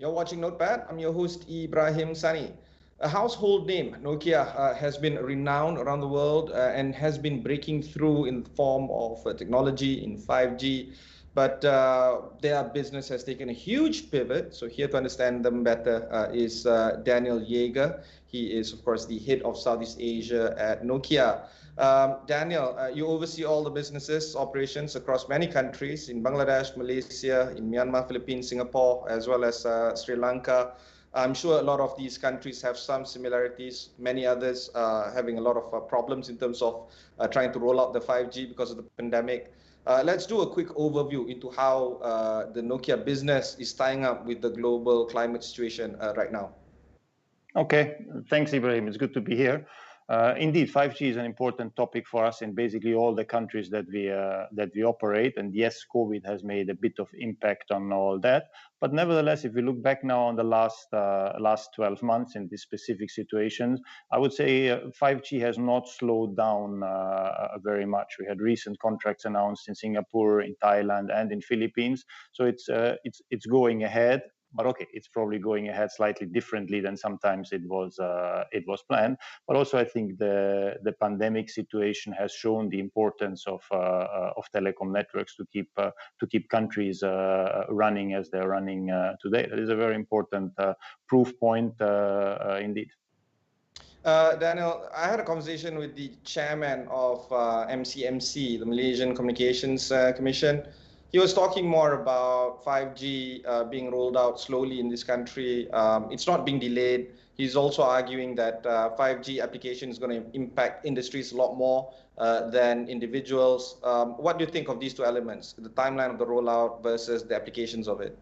You're watching Notepad. I'm your host, Ibrahim Sani. A household name, Nokia, has been renowned around the world and has been breaking through in the form of technology in 5G. But their business has taken a huge pivot. So, here to understand them better is Daniel Jaeger. He is, of course, the head of Southeast Asia at Nokia. Daniel, you oversee all the businesses operations across many countries in Bangladesh, Malaysia, in Myanmar, Philippines, Singapore, as well as Sri Lanka. I'm sure a lot of these countries have some similarities, many others having a lot of problems in terms of trying to roll out the 5G because of the pandemic. Let's do a quick overview into how the Nokia business is tying up with the global climate situation right now. Okay, thanks, Ibrahim. It's good to be here. Indeed, 5G is an important topic for us in basically all the countries that we operate. And yes, COVID has made a bit of impact on all that. But nevertheless, if we look back now on the last 12 months in these specific situations, I would say 5G has not slowed down very much. We had recent contracts announced in Singapore, in Thailand, and in Philippines. So it's going ahead. But okay, it's probably going ahead slightly differently than sometimes it was planned. But also, I think the pandemic situation has shown the importance of telecom networks to keep countries running as they're running today. That is a very important proof point indeed. Daniel, I had a conversation with the chairman of MCMC, the Malaysian Communications Commission. He was talking more about 5G being rolled out slowly in this country. It's not being delayed. He's also arguing that 5G application is going to impact industries a lot more than individuals. What do you think of these two elements, the timeline of the rollout versus the applications of it?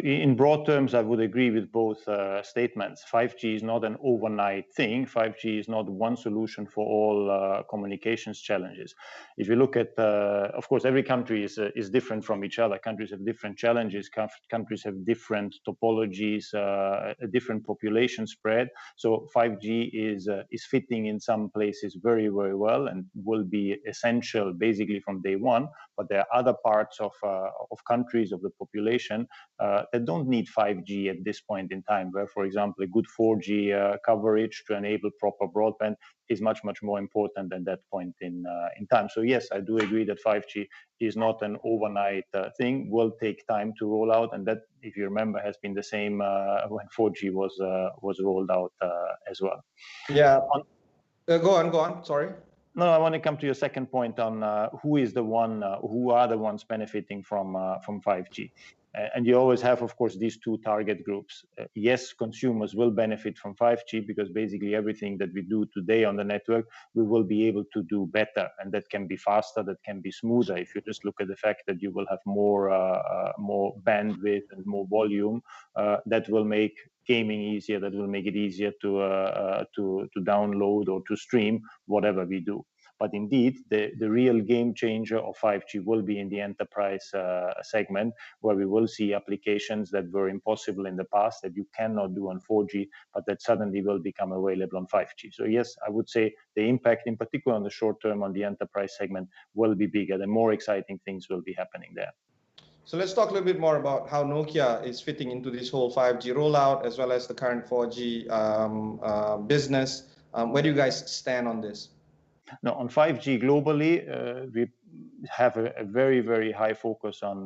In broad terms, I would agree with both statements. 5G is not an overnight thing. 5G is not one solution for all communications challenges. If you look at, of course, every country is different from each other. Countries have different challenges. Countries have different topologies, a different population spread. So 5G is fitting in some places very, very well and will be essential basically from day one. But there are other parts of countries, of the population, that don't need 5G at this point in time, where, for example, a good 4G coverage to enable proper broadband is much, much more important than that point in time. So yes, I do agree that 5G is not an overnight thing, will take time to roll out. And that, if you remember, has been the same when 4G was rolled out as well. Yeah. Go on. Sorry. No, I want to come to your second point on who are the ones benefiting from 5G. And you always have, of course, these two target groups. Yes, consumers will benefit from 5G because basically everything that we do today on the network, we will be able to do better. And that can be faster, that can be smoother. If you just look at the fact that you will have more bandwidth and more volume, that will make gaming easier, that will make it easier to download or to stream whatever we do. But indeed, the real game changer of 5G will be in the enterprise segment, where we will see applications that were impossible in the past that you cannot do on 4G, but that suddenly will become available on 5G. So yes, I would say the impact, in particular on the short term on the enterprise segment, will be bigger. The more exciting things will be happening there. So let's talk a little bit more about how Nokia is fitting into this whole 5G rollout, as well as the current 4G business. Where do you guys stand on this? Now, on 5G globally, we have a very, very high focus on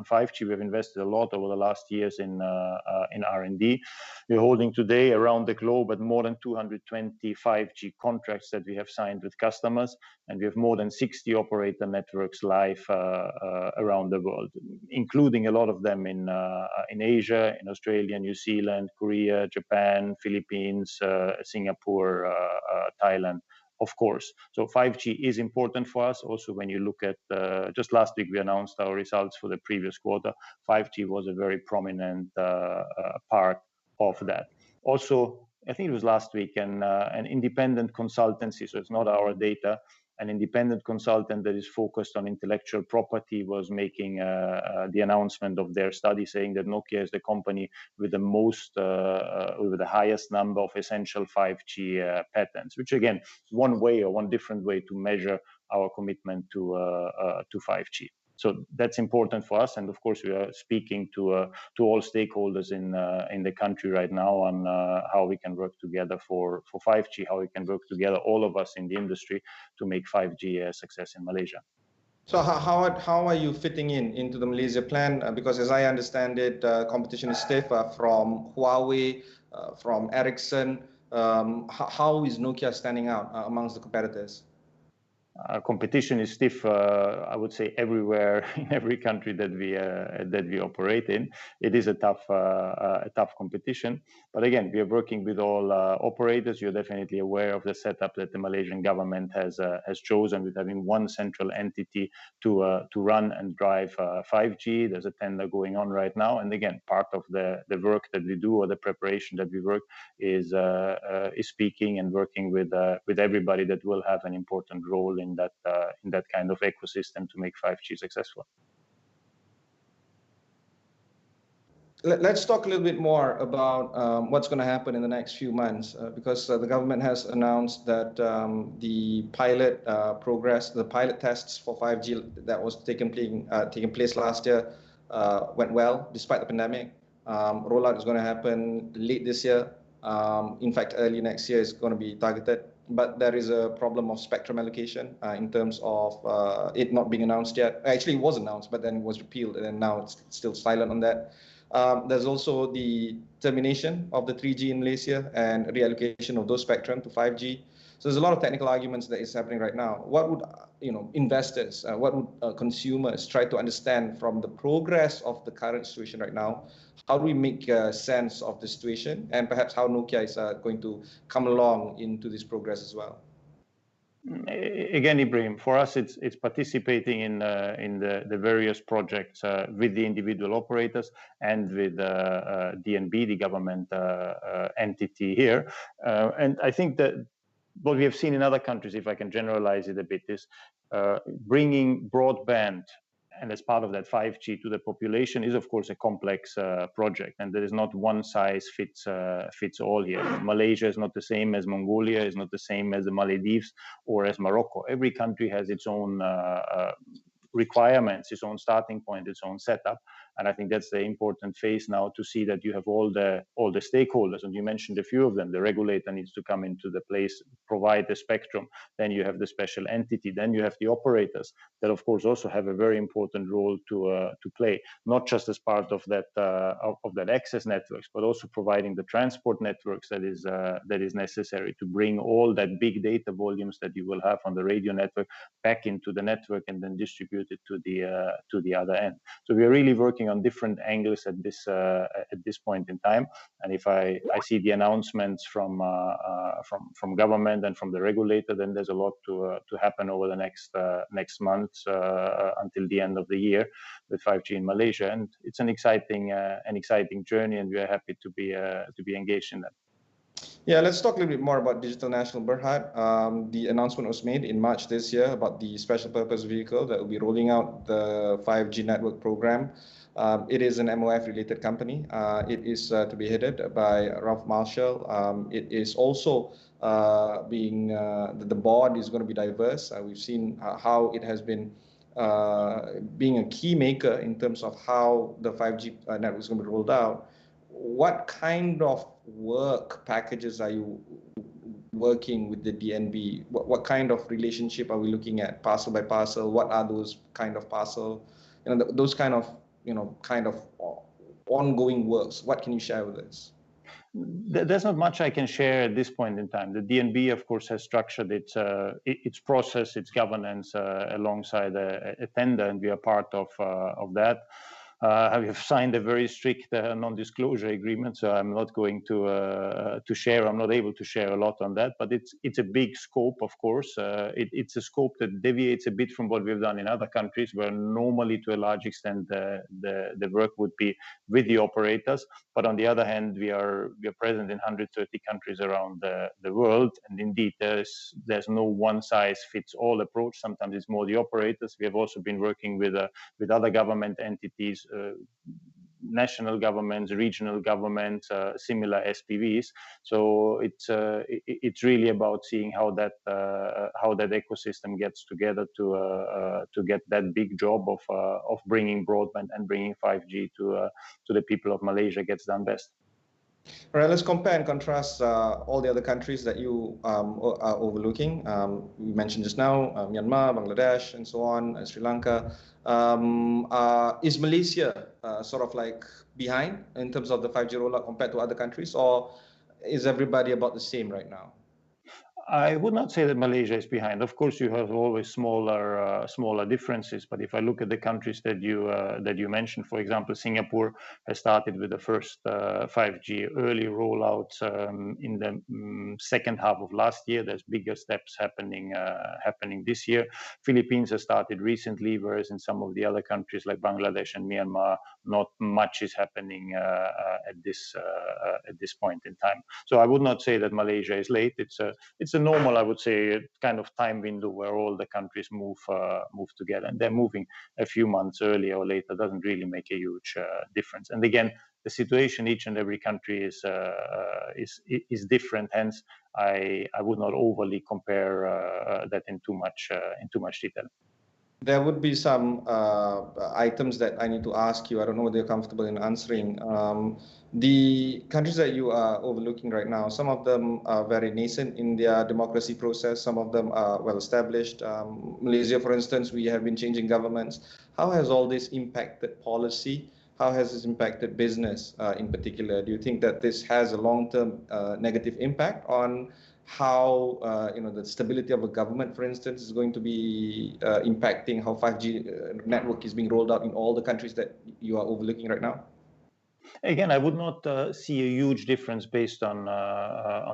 5G. We've invested a lot over the last years in R&D. We're holding today around the globe at more than 220 5G contracts that we have signed with customers, and we have more than 60 operator networks live around the world, including a lot of them in Asia, in Australia, New Zealand, Korea, Japan, Philippines, Singapore, Thailand. Of course. So 5G is important for us. Also, when you look at, just last week, we announced our results for the previous quarter. 5G was a very prominent part of that. Also, I think it was last week, an independent consultancy, so it's not our data, an independent consultant that is focused on intellectual property was making the announcement of their study saying that Nokia is the company with the most, with the highest number of essential 5G patents, which again, is one way or one different way to measure our commitment to 5G. So that's important for us, and of course we are speaking to all stakeholders in the country right now on how we can work together for 5G, how we can work together, all of us in the industry, to make 5G a success in Malaysia. So how are you fitting into the Malaysia plan? Because as I understand it, competition is stiff from Huawei, from Ericsson. How is Nokia standing out amongst the competitors? Competition is stiff, I would say, everywhere in every country that we operate in. It is a tough competition. But again, we are working with all operators. You're definitely aware of the setup that the Malaysian government has chosen, with having one central entity to run and drive 5G. There's a tender going on right now, and again, part of the work that we do, or the preparation that we work, is speaking and working with everybody that will have an important role in that kind of ecosystem to make 5G successful. Let's talk a little bit more about what's going to happen in the next few months, because the government has announced that the pilot the pilot tests for 5G that was taking place last year went well despite the pandemic. Rollout is going to happen late this year. In fact, early next year is going to be targeted. But there is a problem of spectrum allocation in terms of it not being announced yet. Actually, it was announced, but then it was repealed, and then now it's still silent on that. There's also the termination of the 3G in Malaysia and reallocation of those spectrum to 5G. So there's a lot of technical arguments that is happening right now. What would investors, what would consumers try to understand from the progress of the current situation right now? How do we make sense of the situation, and perhaps how Nokia is going to come along into this progress as well? Again, Ibrahim, for us, it's participating in the various projects with the individual operators and with DNB, the government entity here. And I think that what we have seen in other countries, if I can generalize it a bit, is bringing broadband, and as part of that 5G, to the population is of course a complex project, and there is not one size fits all here. Malaysia is not the same as Mongolia, is not the same as the Maldives or as Morocco. Every country has its own requirements, its own starting point, its own setup. And I think that's the important phase now, to see that you have all the stakeholders, and you mentioned a few of them. The regulator needs to come into the place, provide the spectrum. Then you have the special entity. Then you have the operators that, of course, also have a very important role to play, not just as part of that access networks, but also providing the transport networks that is necessary to bring all that big data volumes that you will have on the radio network back into the network and then distribute it to the other end. So we are really working on different angles at this point in time. And if I see the announcements from government and from the regulator, then there's a lot to happen over the next months until the end of the year with 5G in Malaysia. And it's an exciting journey, and we are happy to be engaged in that. Yeah, let's talk a little bit more about Digital Nasional Berhad. The announcement was made in March this year about the special purpose vehicle that will be rolling out the 5G network program. It is an MOF-related company. It is to be headed by Ralph Marshall. It is also the board is going to be diverse. We've seen how it has been being a key maker in terms of how the 5G network is going to be rolled out. What kind of work packages are you working with the DNB? What kind of relationship are we looking at? Parcel by parcel? What are those kind of parcel? Those kind of ongoing works. What can you share with us? There's not much I can share at this point in time. The DNB, of course, has structured its process, its governance alongside a tender, and we are part of that. We have signed a very strict non-disclosure agreement, so I'm not going to share. I'm not able to share a lot on that. But it's a big scope, of course. It's a scope that deviates a bit from what we've done in other countries, where normally, to a large extent, the work would be with the operators. But on the other hand, we are present in 130 countries around the world, and indeed, there's no one-size-fits-all approach. Sometimes it's more the operators. We have also been working with other government entities, national governments, regional governments, similar SPVs. So it's really about seeing how that ecosystem gets together to get that big job of bringing broadband and bringing 5G to the people of Malaysia gets done best. All right, let's compare and contrast all the other countries that you are overlooking. We mentioned just now Myanmar, Bangladesh, and so on, Sri Lanka. Is Malaysia sort of like behind in terms of the 5G rollout compared to other countries, or is everybody about the same right now? I would not say that Malaysia is behind. Of course, you have always smaller differences. But if I look at the countries that you mentioned, for example, Singapore has started with the first 5G early rollouts in the second half of last year. There's bigger steps happening this year. Philippines has started recently, whereas in some of the other countries like Bangladesh and Myanmar, not much is happening at this point in time. So I would not say that Malaysia is late. It's a normal, I would say, kind of time window where all the countries move together, and they're moving a few months earlier or later doesn't really make a huge difference. And again, the situation each and every country is different. Hence, I would not overly compare that in too much detail. There would be some items that I need to ask you. I don't know whether you're comfortable in answering. The countries that you are overlooking right now, some of them are very nascent in their democracy process. Some of them are well established. Malaysia, for instance, we have been changing governments. How has all this impacted policy? How has this impacted business in particular? Do you think that this has a long-term negative impact on how the stability of a government, for instance, is going to be impacting how 5G network is being rolled out in all the countries that you are overlooking right now? Again, I would not see a huge difference based on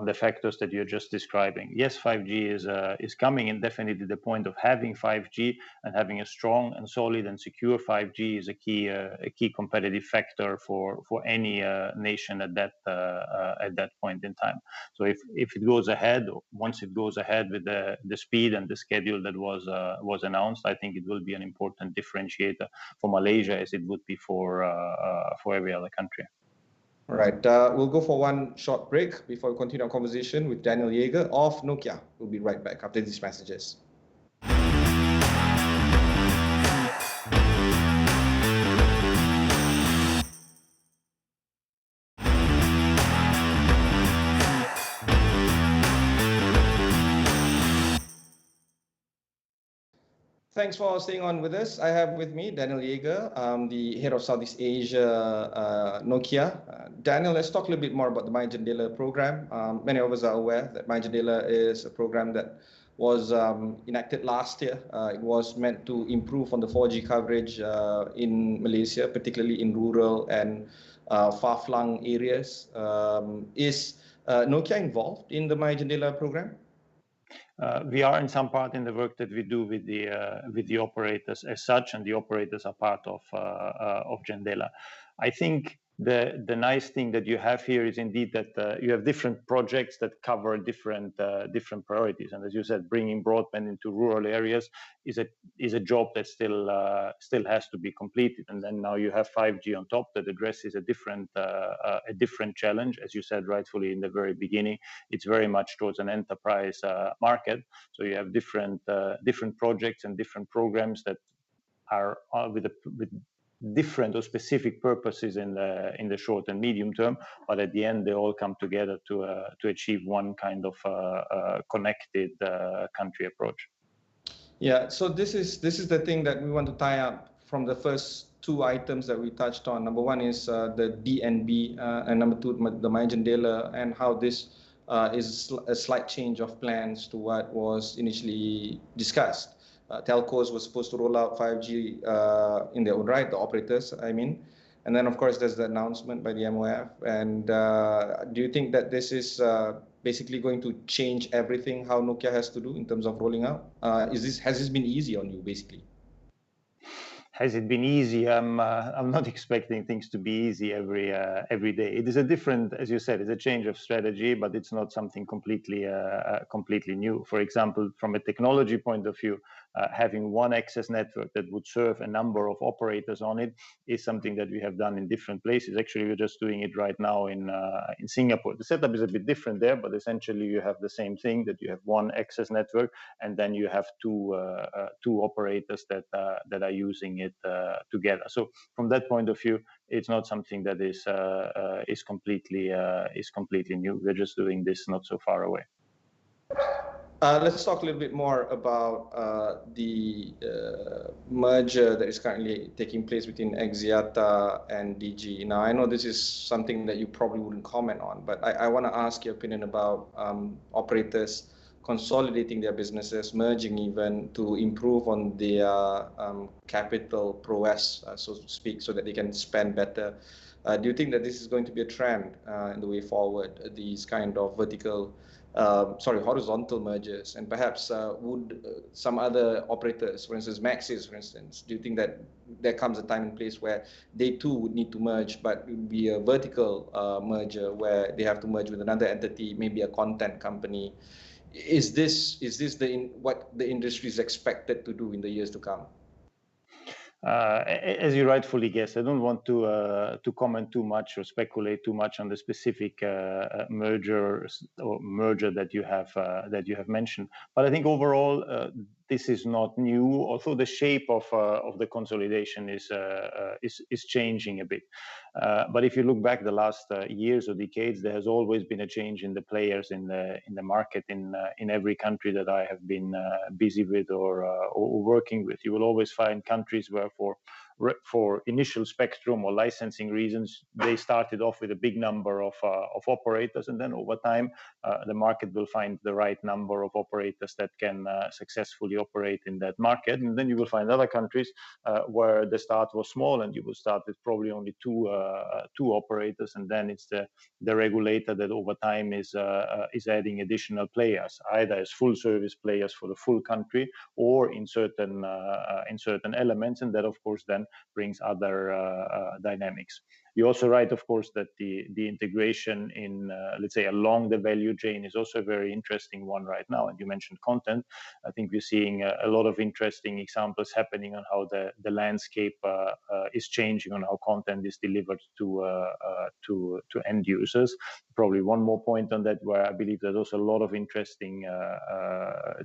the factors that you're just describing. Yes, 5G is coming, and definitely the point of having 5G and having a strong and solid and secure 5G is a key competitive factor for any nation at that point in time. So if it goes ahead, once it goes ahead with the speed and the schedule that was announced, I think it will be an important differentiator for Malaysia as it would be for every other country. All right, we'll go for one short break before we continue our conversation with Daniel Jaeger of Nokia. We'll be right back after these messages. Thanks for staying on with us. I have with me Daniel Jaeger, the head of Southeast Asia Nokia. Daniel, let's talk a little bit more about the My Jendela program. Many of us are aware that My Jendela is a program that was enacted last year. It was meant to improve on the 4G coverage in Malaysia, particularly in rural and far-flung areas. Is Nokia involved in the My Jendela program? We are in some part in the work that we do with the operators as such, and the operators are part of Jendela. I think the nice thing that you have here is indeed that you have different projects that cover different priorities, and as you said, bringing broadband into rural areas is a job that still has to be completed. And then now you have 5G on top that addresses a different challenge, as you said rightfully in the very beginning. It's very much towards an enterprise market, so you have different projects and different programs that are with different or specific purposes in the short and medium term, but at the end they all come together to achieve one kind of connected country approach. Yeah, so this is the thing that we want to tie up from the first two items that we touched on. Number one is the DNB, and number two, the My Jendela, and how this is a slight change of plans to what was initially discussed. Telcos were supposed to roll out 5G in their own right, the operators, I mean. And then, of course, there's the announcement by the MOF. And do you think that this is basically going to change everything how Nokia has to do in terms of rolling out? Has this been easy on you, basically? Has it been easy? I'm not expecting things to be easy every day. It is a different, as you said, it's a change of strategy, but it's not something completely new. For example, from a technology point of view, having one access network that would serve a number of operators on it is something that we have done in different places. Actually, we're just doing it right now in Singapore. The setup is a bit different there, but essentially you have the same thing, that you have one access network, and then you have two operators that are using it together. So from that point of view, it's not something that is completely new. We're just doing this not so far away. Let's talk a little bit more about the merger that is currently taking place between Axiata and Digi. Now, I know this is something that you probably wouldn't comment on, but I want to ask your opinion about operators consolidating their businesses, merging even, to improve on their capital prowess, so to speak, so that they can spend better. Do you think that this is going to be a trend in the way forward, these kind of horizontal mergers, and perhaps would some other operators, for instance, Maxis, for instance, do you think that there comes a time and place where they too would need to merge, but it would be a vertical merger where they have to merge with another entity, maybe a content company? Is this what the industry is expected to do in the years to come? As you rightfully guess, I don't want to comment too much or speculate too much on the specific merger that you have mentioned. But I think overall this is not new, although the shape of the consolidation is changing a bit. But if you look back the last years or decades, there has always been a change in the players in the market in every country that I have been busy with or working with. You will always find countries where for initial spectrum or licensing reasons, they started off with a big number of operators, and then over time, the market will find the right number of operators that can successfully operate in that market. And then you will find other countries where the start was small, and you will start with probably only two operators, and then it's the regulator that over time is adding additional players, either as full service players for the full country or in certain elements, and that of course then brings other dynamics. You're also right, of course, that the integration in let's say along the value chain is also a very interesting one right now. And you mentioned content. I think we're seeing a lot of interesting examples happening on how the landscape is changing, on how content is delivered to end users. Probably one more point on that, where I believe there's also a lot of interesting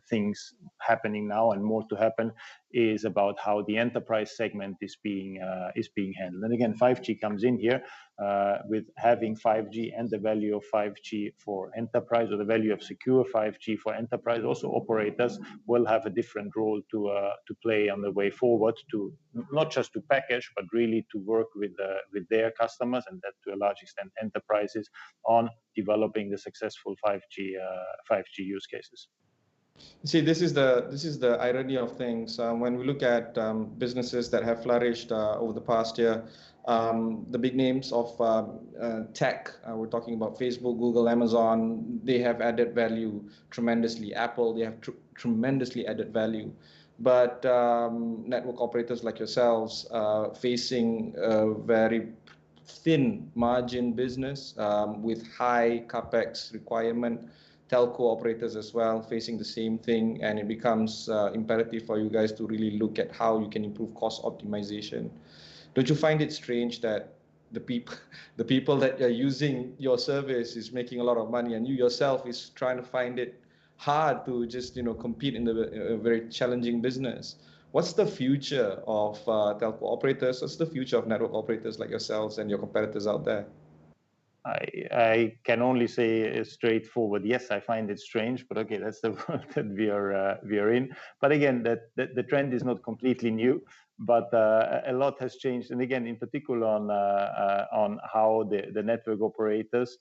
things happening now, and more to happen, is about how the enterprise segment is being handled. And again, 5G comes in here with having 5G and the value of 5G for enterprise, or the value of secure 5G for enterprise. Also, operators will have a different role to play on the way forward, to not just to package, but really to work with their customers, and that to a large extent enterprises, on developing the successful 5G use cases. See, this is the irony of things. When we look at businesses that have flourished over the past year, the big names of tech, we're talking about Facebook, Google, Amazon, they have added value tremendously. Apple, they have tremendously added value. But network operators like yourselves facing a very thin margin business with high capex requirement. Telco operators as well facing the same thing, and it becomes imperative for you guys to really look at how you can improve cost optimization. Don't you find it strange that the people that are using your service is making a lot of money, and you yourself is trying to find it hard to just compete in a very challenging business? What's the future of telco operators? What's the future of network operators like yourselves and your competitors out there? I can only say straightforward, yes, I find it strange, but okay, that's the world that we are in. But again, the trend is not completely new, but a lot has changed. And again, in particular on how the network operators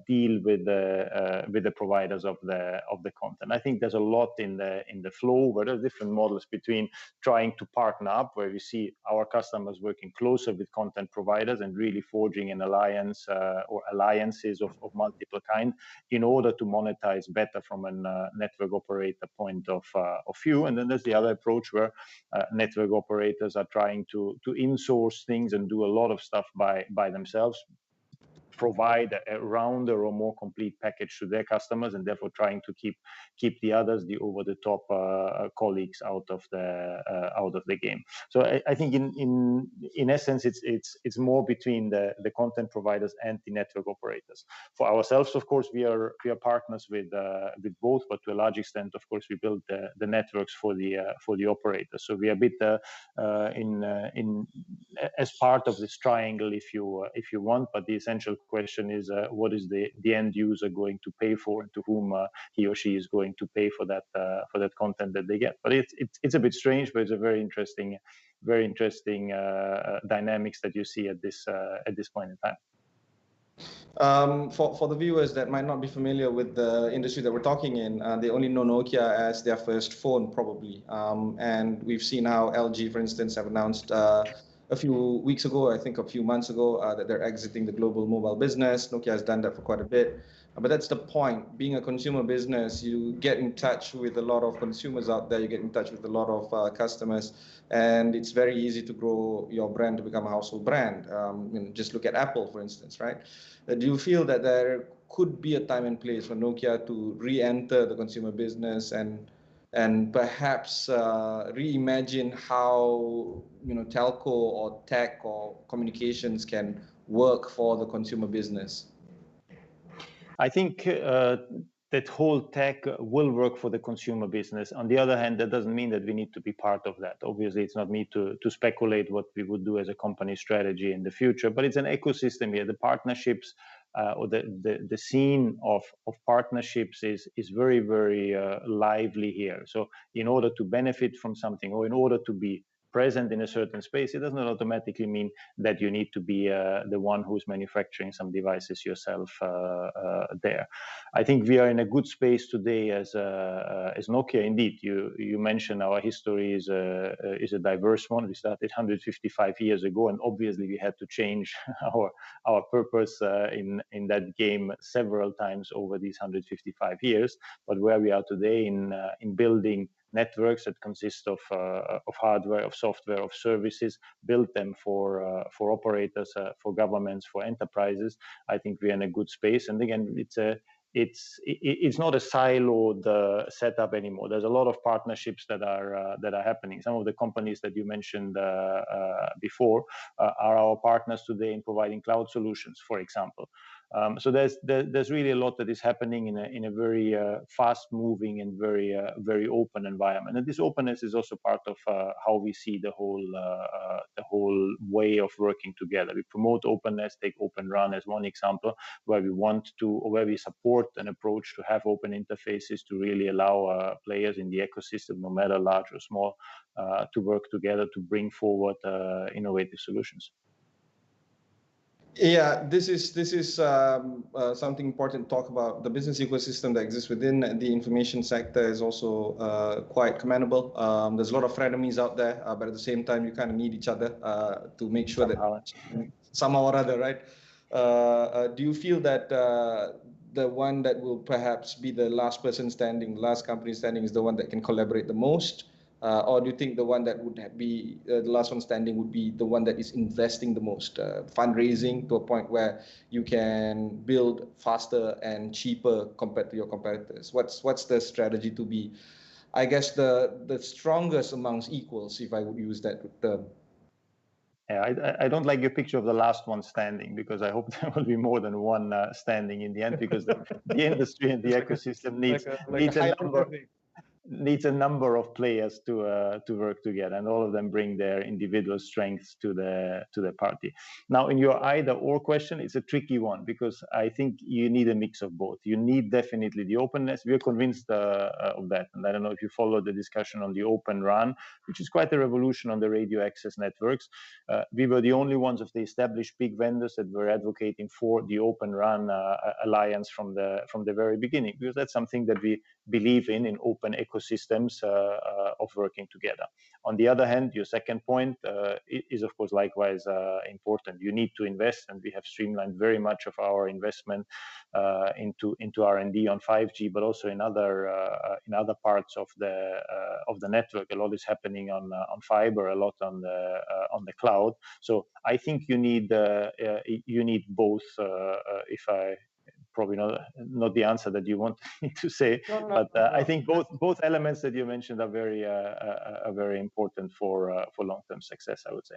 deal with the providers of the content. I think there's a lot in the flow where there's different models between trying to partner up, where we see our customers working closer with content providers and really forging an alliance or alliances of multiple kind in order to monetize better from a network operator point of view. And then there's the other approach where network operators are trying to insource things and do a lot of stuff by themselves, provide a rounder or more complete package to their customers, and therefore trying to keep the others, the over-the-top colleagues out of the game. So I think in essence it's more between the content providers and the network operators. For ourselves, of course, we are partners with both, but to a large extent, of course, we build the networks for the operators. So we are a bit in as part of this triangle, if you want. But the essential question is what is the end user going to pay for, and to whom he or she is going to pay for that content that they get. But it's a bit strange, but it's a very interesting dynamics that you see at this point in time. For the viewers that might not be familiar with the industry that we're talking in, they only know Nokia as their first phone, probably. And we've seen how LG, for instance, have announced a few weeks ago, I think a few months ago, that they're exiting the global mobile business. Nokia has done that for quite a bit. But that's the point. Being a consumer business, you get in touch with a lot of consumers out there, you get in touch with a lot of customers, and it's very easy to grow your brand to become a household brand. Just look at Apple, for instance, right? Do you feel that there could be a time and place for Nokia to re-enter the consumer business and perhaps reimagine how telco or tech or communications can work for the consumer business? I think that whole tech will work for the consumer business. On the other hand, that doesn't mean that we need to be part of that. Obviously, it's not me to speculate what we would do as a company strategy in the future, but it's an ecosystem here. The partnerships or the scene of partnerships is very, very lively here. So in order to benefit from something, or in order to be present in a certain space, it does not automatically mean that you need to be the one who's manufacturing some devices yourself there. I think we are in a good space today as Nokia. Indeed, you mentioned our history is a diverse one. We started 155 years ago, and obviously we had to change our purpose in that game several times over these 155 years. But where we are today in building networks that consist of hardware, of software, of services, build them for operators, for governments, for enterprises, I think we're in a good space. And again, it's not a siloed setup anymore. There's a lot of partnerships that are happening. Some of the companies that you mentioned before are our partners today in providing cloud solutions, for example. So there's really a lot that is happening in a very fast-moving and very open environment. And this openness is also part of how we see the whole way of working together. We promote openness, take Open RAN as one example, where we support an approach to have open interfaces to really allow players in the ecosystem, no matter large or small, to work together to bring forward innovative solutions. Yeah, this is something important to talk about. The business ecosystem that exists within the information sector is also quite commendable. There's a lot of frenemies out there, but at the same time, you kind of need each other to make sure that somehow or other, right? Do you feel that the one that will perhaps be the last person standing, the last company standing, is the one that can collaborate the most? Or do you think the one that would be the last one standing would be the one that is investing the most, fundraising to a point where you can build faster and cheaper compared to your competitors? What's the strategy to be, I guess, the strongest amongst equals, if I would use that term? Yeah, I don't like your picture of the last one standing, because I hope there will be more than one standing in the end, because the industry and the ecosystem needs a number. needs a number of players to work together, and all of them bring their individual strengths to the party. Now, in your either or question, it's a tricky one, because I think you need a mix of both. You need definitely the openness. We're convinced of that, and I don't know if you follow the discussion on the Open RAN, which is quite a revolution on the radio access networks. We were the only ones of the established big vendors that were advocating for the Open RAN alliance from the very beginning, because that's something that we believe in open ecosystems of working together. On the other hand, your second point is of course likewise important. You need to invest, and we have streamlined very much of our investment into R&D on 5G, but also in other parts of the network. A lot is happening on fiber, a lot on the cloud. So I think you need both. If I probably not the answer that you want me to say, but I think both elements that you mentioned are very important for long-term success, I would say.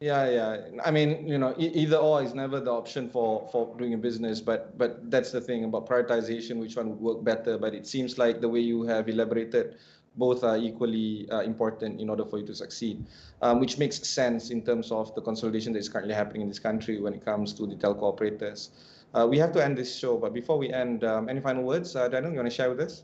Yeah. I mean, either or is never the option for doing a business, but that's the thing about prioritization, which one would work better. But it seems like the way you have elaborated, both are equally important in order for you to succeed, which makes sense in terms of the consolidation that is currently happening in this country when it comes to the telco operators. We have to end this show, but before we end, any final words, Daniel, you want to share with us?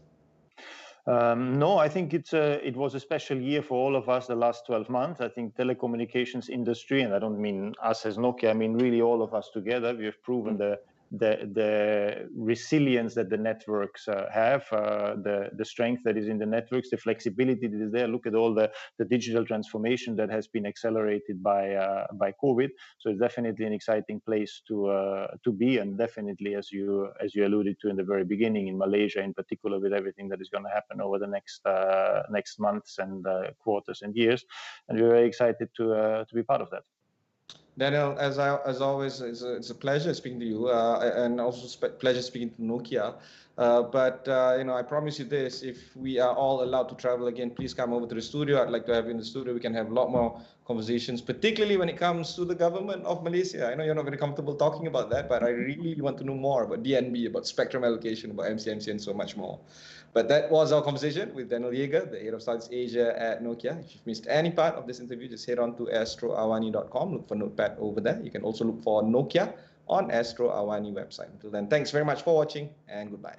No, I think it was a special year for all of us the last 12 months. I think telecommunications industry, and I don't mean us as Nokia, I mean really all of us together, we have proven the resilience that the networks have, the strength that is in the networks, the flexibility that is there. Look at all the digital transformation that has been accelerated by COVID. So it's definitely an exciting place to be, and definitely, as you alluded to in the very beginning, in Malaysia in particular, with everything that is going to happen over the next months and quarters and years, and we're very excited to be part of that. Daniel, as always, it's a pleasure speaking to you, and also pleasure speaking to Nokia. But I promise you this: if we are all allowed to travel again, please come over to the studio. I'd like to have you in the studio. We can have a lot more conversations, particularly when it comes to the government of Malaysia. I know you're not very comfortable talking about that, but I really want to know more about DNB, about spectrum allocation, about MCMC, and so much more. But that was our conversation with Daniel Jaeger, the head of Southeast Asia at Nokia. If you've missed any part of this interview, just head on to astroawani.com. Look for Notepad over there. You can also look for Nokia on Astro Awani website. Until then, thanks very much for watching, and goodbye.